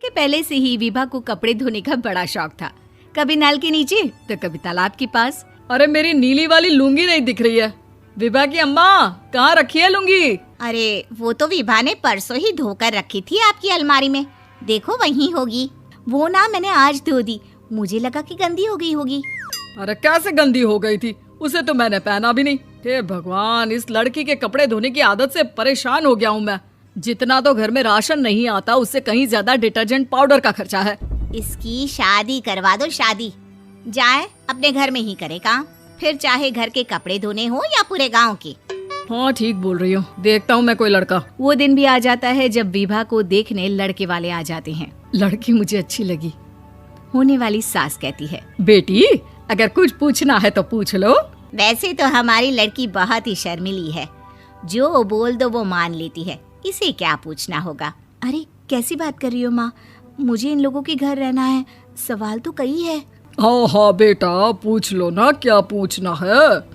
कि पहले से ही विभा को कपड़े धोने का बड़ा शौक था। कभी नल के नीचे तो कभी तालाब के पास। अरे मेरी नीली वाली लुंगी नहीं दिख रही है। विभा की अम्मा, कहाँ रखी है लुंगी? अरे वो तो विभा ने परसों ही धोकर रखी थी आपकी अलमारी में, देखो वहीं होगी। वो ना मैंने आज धो दी, मुझे लगा कि गंदी हो गई होगी। अरे कैसे गंदी हो गई थी, उसे तो मैंने पहना भी नहीं। हे भगवान, इस लड़की के कपड़े धोने की आदत से परेशान हो गया हूँ मैं। जितना तो घर में राशन नहीं आता उससे कहीं ज्यादा डिटर्जेंट पाउडर का खर्चा है। इसकी शादी करवा दो, शादी जाए अपने घर में ही करे काम, फिर चाहे घर के कपड़े धोने हो या पूरे गांव के। हाँ ठीक बोल रही हो, देखता हूँ मैं कोई लड़का। वो दिन भी आ जाता है जब विभा को देखने लड़के वाले आ जाते हैं। लड़की मुझे अच्छी लगी। होने वाली सास कहती है, बेटी अगर कुछ पूछना है तो पूछ लो। वैसे तो हमारी लड़की बहुत ही शर्मीली है, जो बोल दो वो मान लेती है, इसे क्या पूछना होगा। अरे कैसी बात कर रही हो माँ, मुझे इन लोगों के घर रहना है, सवाल तो कई है। हाँ हाँ बेटा, पूछ लो ना, क्या पूछना है।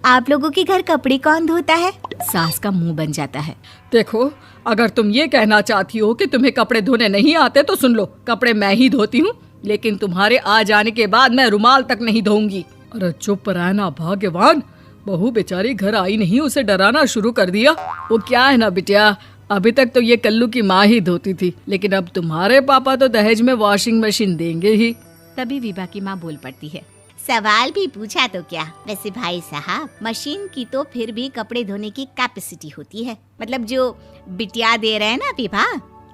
आप लोगों के घर कपड़े कौन धोता है? सास का मुंह बन जाता है। देखो, अगर तुम ये कहना चाहती हो कि तुम्हें कपड़े धोने नहीं आते तो सुन लो, कपड़े मैं ही धोती हूँ, लेकिन तुम्हारे आ जाने के बाद मैं रुमाल तक नहीं धोऊंगी। अरे चुप रहना भाग्यवान, बहू बेचारी घर आई नहीं, उसे डराना शुरू कर दिया। वो क्या है ना बिटिया, अभी तक तो ये कल्लू की माँ ही धोती थी, लेकिन अब तुम्हारे पापा तो दहेज में वॉशिंग मशीन देंगे ही। तभी विभा की माँ बोल पड़ती है, सवाल भी पूछा तो क्या। वैसे भाई साहब, मशीन की तो फिर भी कपड़े धोने की कैपेसिटी होती है, मतलब जो बिटिया दे रहे हैं ना विभा,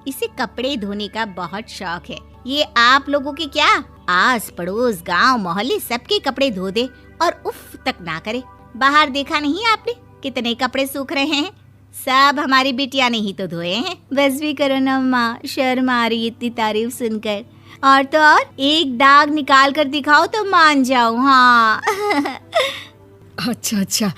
इसे कपड़े धोने का बहुत शौक है। ये आप लोगों के क्या, आस पड़ोस गांव मोहल्ले सबके कपड़े धो दे और उफ तक ना करे। बाहर देखा नहीं आपने कितने कपड़े सूख रहे हैं, सब हमारी बिटिया ने ही तो धोए हैं। बस भी करो ना माँ, शर्म आ रही इतनी तारीफ सुनकर। और तो और एक दाग निकाल कर दिखाओ तो मान जाओ। हाँ अच्छा,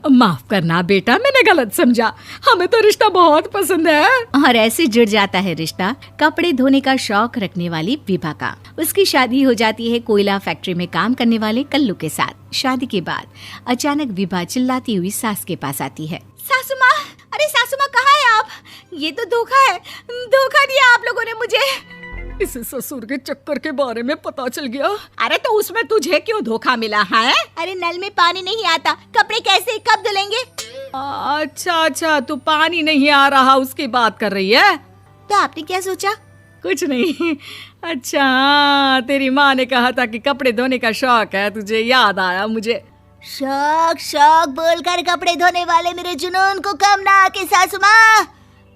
माफ करना बेटा, मैंने गलत समझा, हमें तो रिश्ता बहुत पसंद है। और ऐसे जुड़ जाता है रिश्ता कपड़े धोने का शौक रखने वाली विभा का। उसकी शादी हो जाती है कोयला फैक्ट्री में काम करने वाले कल्लू के साथ। शादी के बाद अचानक विभा चिल्लाती हुई सास के पास आती है। सासू माँ, अरे सासू माँ कहाँ है आप? ये तो धोखा है, धोखा दिया आप लोगों ने मुझे। इसे ससुर के चक्कर के बारे में पता चल गया। अरे तो उसमें तुझे क्यों धोखा मिला है? अरे नल में पानी नहीं आता, कपड़े कैसे कब धुलेंगे? अच्छा, तू पानी नहीं आ रहा उसकी बात कर रही है। तो आपने क्या सोचा? कुछ नहीं। अच्छा, तेरी माँ ने कहा था कि कपड़े धोने का शौक है तुझे, याद आया मुझे। शौक बोलकर कपड़े धोने वाले मेरे जुनून को कम ना आके सासू माँ,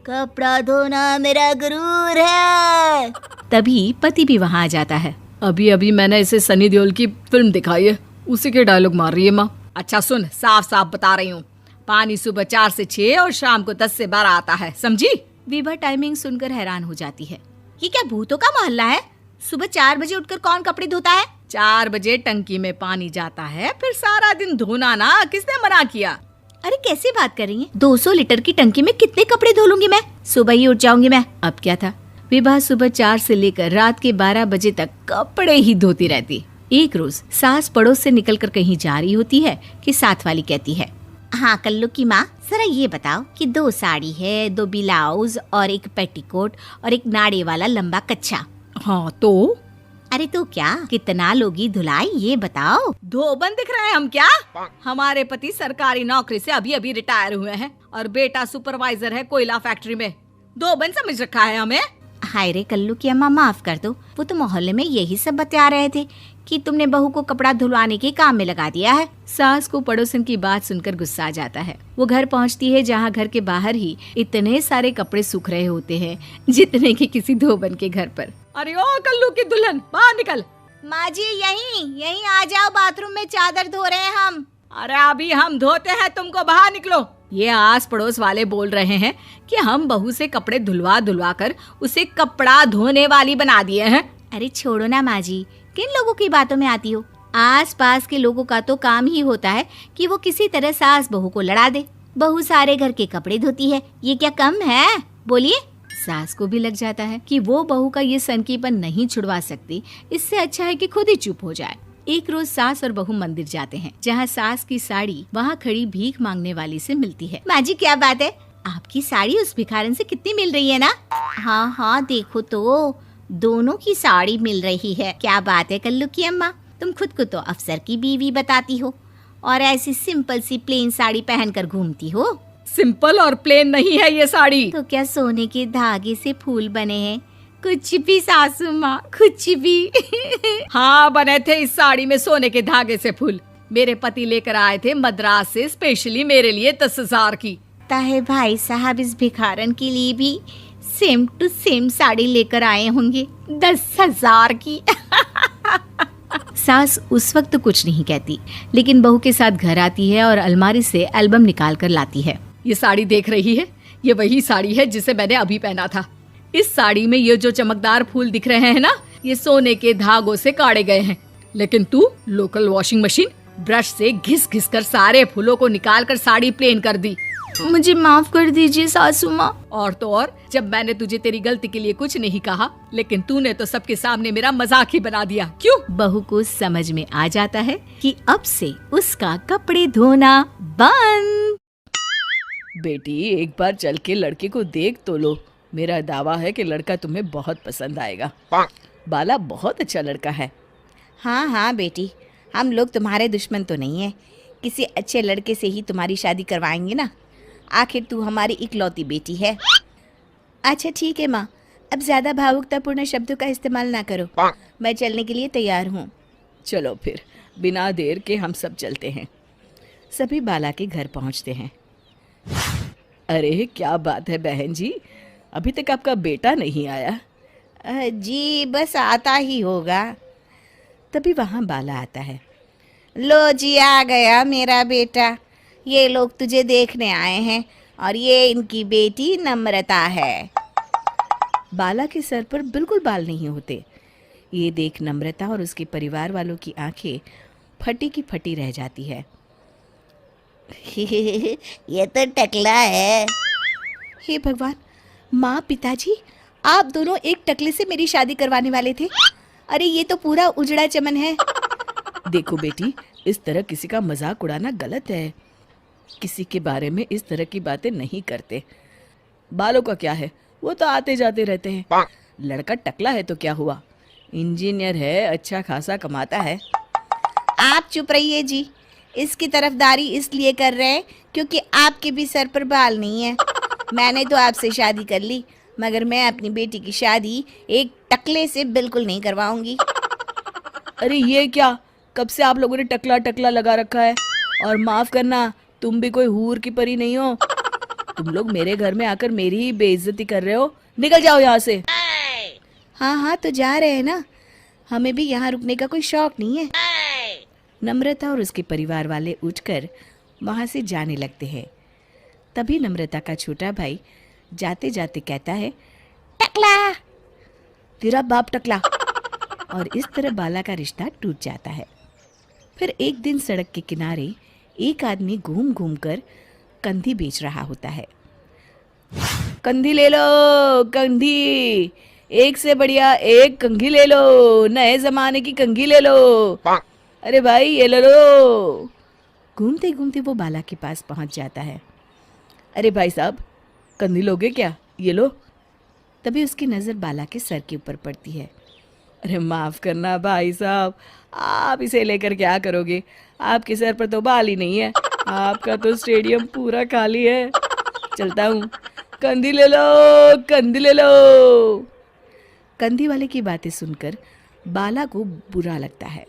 कपड़ा धोना मेरा गुरूर है। तभी पति भी वहाँ आ जाता है। अभी मैंने इसे सनी देओल की फिल्म दिखाई है, उसी के डायलॉग मार रही है माँ। अच्छा सुन, साफ बता रही हूँ, पानी सुबह 4 से 6 और शाम को 10 से 12 आता है, समझी? विभा टाइमिंग सुनकर हैरान हो जाती है। ये क्या भूतों का मोहल्ला है? सुबह 4 बजे उठकर कौन कपड़े धोता है? 4 बजे टंकी में पानी जाता है, फिर सारा दिन धोना ना, किसने मना किया? अरे कैसी बात कर रही हैं? 200 लीटर की टंकी में कितने कपड़े धो लूंगी मैं, सुबह ही उठ जाऊंगी मैं। अब क्या था, विभा सुबह 4 से लेकर रात के 12 बजे तक कपड़े ही धोती रहती। एक रोज सास पड़ोस से निकलकर कहीं जा रही होती है कि साथ वाली कहती है, हाँ कल्लू की माँ, जरा ये बताओ कि 2 साड़ी है, 2 ब्लाउज और एक पेटीकोट और एक नाड़े वाला लंबा कच्छा। हाँ तो? अरे तो क्या, कितना लोगी धुलाई ये बताओ। धोबन दिख रहे हैं हम क्या? हमारे पति सरकारी नौकरी से अभी रिटायर हुए हैं और बेटा सुपरवाइजर है कोयला फैक्ट्री में। धोबन समझ रखा है हमें। हाय रे कल्लू की अम्मा, माफ कर दो, वो तो मोहल्ले में यही सब बता रहे थे कि तुमने बहू को कपड़ा धुलवाने के काम में लगा दिया है। सास को पड़ोसन की बात सुनकर गुस्सा आ जाता है। वो घर पहुंचती है जहां घर के बाहर ही इतने सारे कपड़े सूख रहे होते हैं जितने कि किसी धोबन के घर पर। अरे ओ कल्लू की दुल्हन, बाहर निकल। माँ जी यहीं आ जाओ, बाथरूम में चादर धो रहे हैं हम। अरे अभी हम धोते हैं, तुमको बाहर निकलो। ये आस पड़ोस वाले बोल रहे हैं कि हम बहू से कपड़े धुलवा कर उसे कपड़ा धोने वाली बना दिए हैं। अरे छोड़ो ना माँ जी, किन लोगों की बातों में आती हो? आस पास के लोगों का तो काम ही होता है कि वो किसी तरह सास बहू को लड़ा दे। बहू सारे घर के कपड़े धोती है, ये क्या कम है? बोलिए। सास को भी लग जाता है कि वो बहू का ये सनकीपन नहीं छुड़वा सकती, इससे अच्छा है कि खुद ही चुप हो जाए। एक रोज सास और बहू मंदिर जाते हैं, जहाँ सास की साड़ी वहाँ खड़ी भीख मांगने वाली से मिलती है। माँ जी क्या बात है, आपकी साड़ी उस भिखारन से कितनी मिल रही है ना? हाँ हाँ, देखो तो दोनों की साड़ी मिल रही है। क्या बात है कल्लू की अम्मा, तुम खुद को तो अफसर की बीवी बताती हो और ऐसी सिंपल सी प्लेन साड़ी पहनकर घूमती हो। सिंपल और प्लेन नहीं है ये साड़ी। तो क्या सोने के धागे से फूल बने हैं? कुछ भी सासू माँ, कुछ भी। हाँ, बने थे इस साड़ी में सोने के धागे से फूल। मेरे पति लेकर आए थे मद्रास से स्पेशली मेरे लिए 10,000 की। ताहे भाई साहब इस भिखारन के लिए भी सेम टू सेम साड़ी लेकर आए होंगे 10,000 की। सास उस वक्त तो कुछ नहीं कहती, लेकिन बहू के साथ घर आती है और अलमारी से एल्बम निकाल कर लाती है। ये साड़ी देख रही है, ये वही साड़ी है जिसे मैंने अभी पहना था। इस साड़ी में ये जो चमकदार फूल दिख रहे हैं ना, ये सोने के धागों से काढ़े गए हैं। लेकिन तू लोकल वॉशिंग मशीन ब्रश से घिस घिस कर सारे फूलों को निकाल कर साड़ी प्लेन कर दी। मुझे माफ कर दीजिए सासू माँ। और तो और, जब मैंने तुझे तेरी गलती के लिए कुछ नहीं कहा, लेकिन तूने तो सबके सामने मेरा मजाक ही बना दिया। क्यों? बहू को समझ में आ जाता है कि अब से उसका कपड़े धोना बंद। बेटी, एक बार चल के लड़के को देख तो लो। मेरा दावा है कि लड़का तुम्हें बहुत पसंद आएगा। बाला बहुत अच्छा लड़का है। हाँ हाँ बेटी, हम लोग तुम्हारे दुश्मन तो नहीं है। किसी अच्छे लड़के से ही तुम्हारी शादी करवाएंगे ना। आखिर तू हमारी इकलौती बेटी है। अच्छा ठीक है माँ, अब ज्यादा भावुकतापूर्ण शब्दों का इस्तेमाल ना करो। मैं चलने के लिए तैयार हूँ। चलो फिर, बिना देर के हम सब चलते हैं। सभी बाला के घर पहुंचते हैं। अरे क्या बात है बहन जी, अभी तक आपका बेटा नहीं आया? जी बस आता ही होगा। तभी वहाँ बाला आता है। लो जी, आ गया मेरा बेटा। ये लोग तुझे देखने आए हैं और ये इनकी बेटी नम्रता है। बाला के सर पर बिल्कुल बाल नहीं होते। ये देख नम्रता और उसके परिवार वालों की आंखें फटी की फटी रह जाती है। ये तो टकला है। हे भगवान, माँ पिताजी, आप दोनों एक टकले से मेरी शादी करवाने वाले थे। अरे ये तो पूरा उजड़ा चमन है। देखो बेटी, इस तरह किसी का मजाक उड़ाना गलत है। किसी के बारे में इस तरह की बातें नहीं करते। बालों का क्या है, वो तो आते जाते रहते हैं। लड़का टकला है तो क्या हुआ, इंजीनियर है, अच्छा खासा कमाता है। आप चुप रहिए जी। इसकी तरफदारी इसलिए कर रहे हैं क्योंकि आपके भी सर पर बाल नहीं है। मैंने तो आपसे शादी कर ली, मगर मैं अपनी बेटी की शादी एक टकले से बिल्कुल नहीं करवाऊंगी। अरे ये क्या, कब से आप लोगों ने टकला टकला लगा रखा है? और माफ करना, तुम भी कोई हूर की परी नहीं हो। तुम लोग मेरे घर में आकर मेरी ही बेइज्जती कर रहे हो। निकल जाओ यहाँ से। हाँ हाँ, तो जा रहे हैं ना, हमें भी यहाँ रुकने का कोई शौक नहीं है। नम्रता और उसके परिवार वाले उठकर वहाँ से जाने लगते हैं। तभी नम्रता का छोटा भाई जाते जाते कहता है, टकला, तेरा बाप टकला। और इस तरह बाला का रिश्ता टूट जाता है। फिर एक दिन सड़क के किनारे एक आदमी घूम घूम कर कंधी बेच रहा होता है। कंधी ले लो, कंधी, एक से बढ़िया एक कंघी ले लो, नए जमाने की कंघी ले लो। अरे भाई ये ले लो। घूमते घूमते वो बाला के पास पहुंच जाता है। अरे भाई साहब, कंधी लोगे क्या? ये लो। तभी उसकी नज़र बाला के सर के ऊपर पड़ती है। अरे माफ़ करना भाई साहब, आप इसे लेकर क्या करोगे? आपके सर पर तो बाल ही नहीं है। आपका तो स्टेडियम पूरा खाली है। चलता हूँ, कंधी ले लो, कंधी ले लो। कंधी वाले की बातें सुनकर बाला को बुरा लगता है।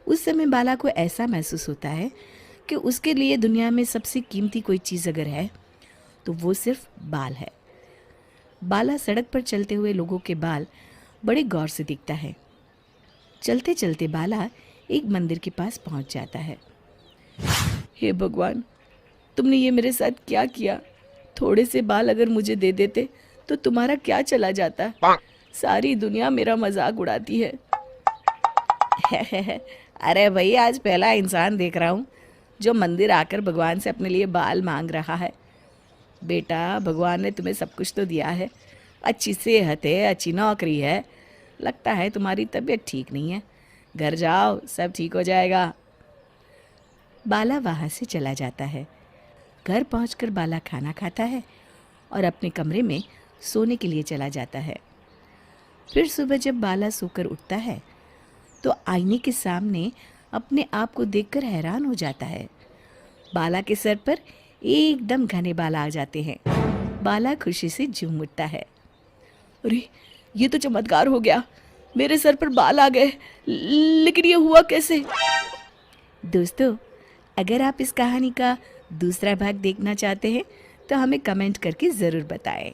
उस समय बाला को ऐसा महसूस होता है कि उसके लिए दुनिया में सबसे कीमती कोई चीज़ अगर है तो वो सिर्फ बाल है। बाला सड़क पर चलते हुए लोगों के बाल बड़े गौर से देखता है। चलते चलते बाला एक मंदिर के पास पहुंच जाता है। हे भगवान, तुमने ये मेरे साथ क्या किया? थोड़े से बाल अगर मुझे दे देते तो तुम्हारा क्या चला जाता? सारी दुनिया मेरा मजाक उड़ाती है। अरे भाई, आज पहला इंसान देख रहा हूँ जो मंदिर आकर भगवान से अपने लिए बाल मांग रहा है। बेटा, भगवान ने तुम्हें सब कुछ तो दिया है। अच्छी सेहत है, अच्छी नौकरी है। लगता है तुम्हारी तबीयत ठीक नहीं है। घर जाओ, सब ठीक हो जाएगा। बाला वहाँ से चला जाता है। घर पहुंचकर बाला खाना खाता है और अपने कमरे में सोने के लिए चला जाता है। फिर सुबह जब बाला सोकर उठता है तो आईने के सामने अपने आप को देखकर हैरान हो जाता है। बाला के सर पर एकदम घने बाल आ जाते हैं। बाला खुशी से झूम उठता है। अरे ये तो चमत्कार हो गया, मेरे सर पर बाल आ गए, लेकिन ये हुआ कैसे? दोस्तों, अगर आप इस कहानी का दूसरा भाग देखना चाहते हैं तो हमें कमेंट करके ज़रूर बताएं।